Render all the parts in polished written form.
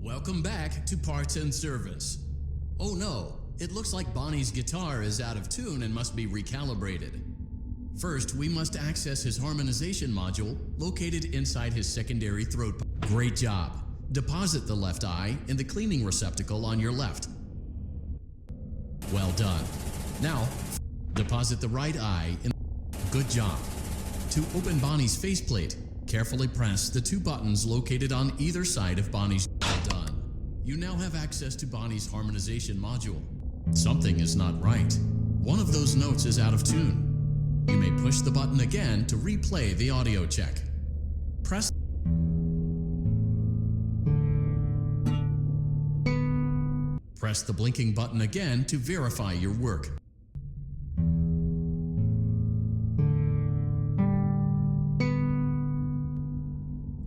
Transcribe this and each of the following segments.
Welcome back to Parts and Service. Oh no, it looks like Bonnie's guitar is out of tune and must be recalibrated. First, we must access his harmonization module located inside his secondary throat pipe. Great job. Deposit the left eye in the cleaning receptacle on your left. Well done. Now, deposit the right eye in. Good job. To open Bonnie's faceplate, carefully press the two buttons located on either side of Bonnie's. Well done. You now have access to Bonnie's harmonization module. Something is not right. One of those notes is out of tune. You may push the button again to replay the audio check. Press. Press the blinking button again to verify your work.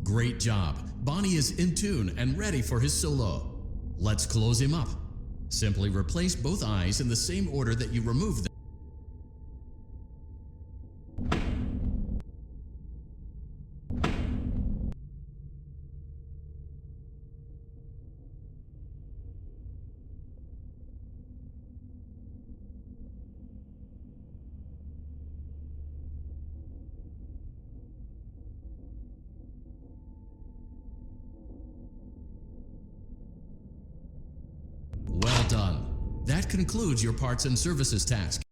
Great job. Bonnie is in tune and ready for his solo. Let's close him up. Simply replace both eyes in the same order that you removed them. Well done. That concludes your parts and services task.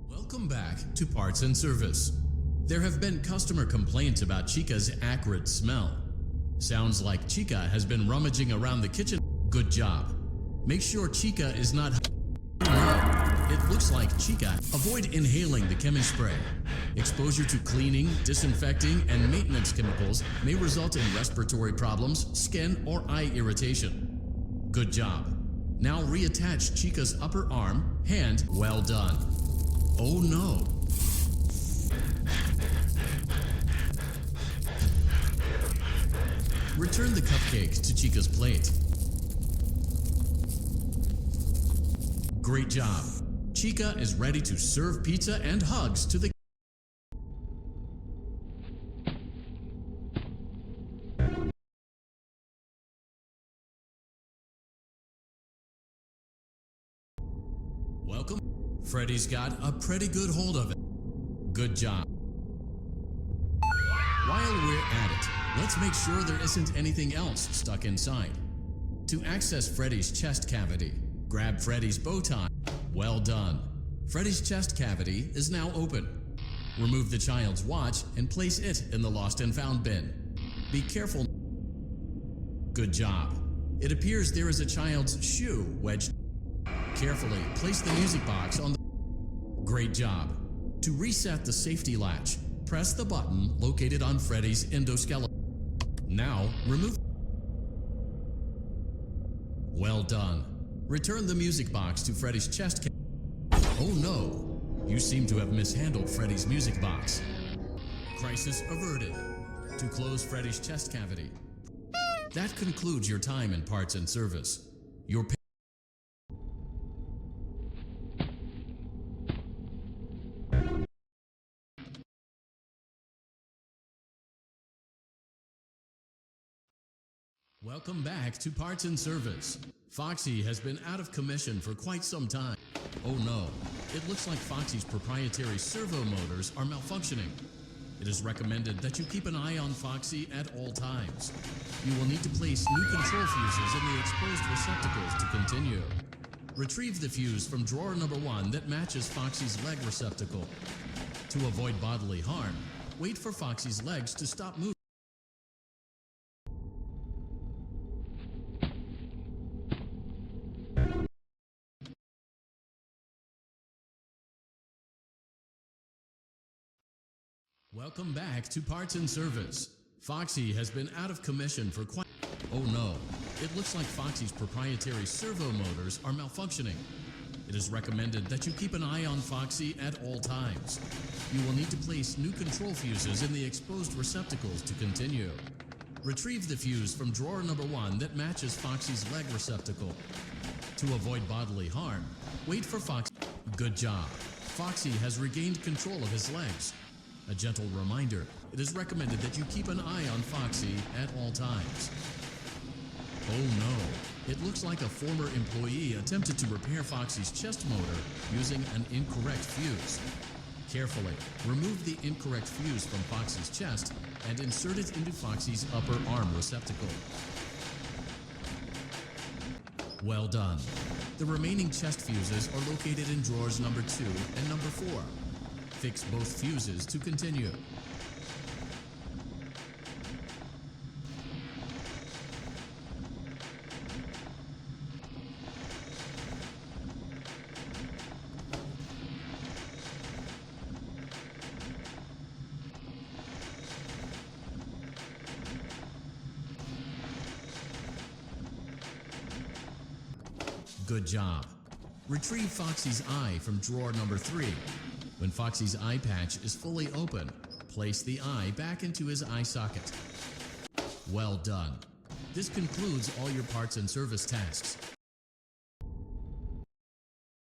Welcome back to Parts and Service. There have been customer complaints about Chica's acrid smell. Sounds like Chica has been rummaging around the kitchen. Good job. Make sure Chica is not. It looks like Chica. Avoid inhaling the chemi spray. Exposure to cleaning, disinfecting, and maintenance chemicals may result in respiratory problems, skin, or eye irritation. Good job. Now reattach Chica's upper arm, hand. Well done. Oh no. Return the cupcake to Chica's plate. Great job. Chica is ready to serve pizza and hugs to the. Welcome. Freddy's got a pretty good hold of it. Good job. While we're at it, let's make sure there isn't anything else stuck inside. To access Freddy's chest cavity, grab Freddy's bow tie. Well done. Freddy's chest cavity is now open. Remove the child's watch and place it in the lost and found bin. Be careful. Good job. It appears there is a child's shoe wedged. Carefully place the music box on the. Great job. To reset the safety latch, press the button located on Freddy's endoskeleton. Now remove. Well done. Return the music box to Freddy's chest cavity. Oh no, you seem to have mishandled Freddy's music box. Crisis averted. To close Freddy's chest cavity. That concludes your time in parts and service. Your Welcome back to Parts and Service. Foxy has been out of commission for quite some time. Oh no, it looks like Foxy's proprietary servo motors are malfunctioning. It is recommended that you keep an eye on Foxy at all times. You will need to place new control fuses in the exposed receptacles to continue. Retrieve the fuse from drawer number 1 that matches Foxy's leg receptacle. To avoid bodily harm, wait for Foxy's legs to stop moving. Welcome back to Parts and Service. Foxy has been out of commission for quite. Oh no, it looks like Foxy's proprietary servo motors are malfunctioning. It is recommended that you keep an eye on Foxy at all times. You will need to place new control fuses in the exposed receptacles to continue. Retrieve the fuse from drawer number 1 that matches Foxy's leg receptacle. To avoid bodily harm, wait for Foxy. Good job. Foxy has regained control of his legs. A gentle reminder, it is recommended that you keep an eye on Foxy at all times. Oh no, it looks like a former employee attempted to repair Foxy's chest motor using an incorrect fuse. Carefully, remove the incorrect fuse from Foxy's chest and insert it into Foxy's upper arm receptacle. Well done. The remaining chest fuses are located in drawers number 2 and number 4. Fix both fuses to continue. Good job. Retrieve Foxy's eye from drawer number 3. When Foxy's eye patch is fully open, place the eye back into his eye socket. Well done. This concludes all your parts and service tasks.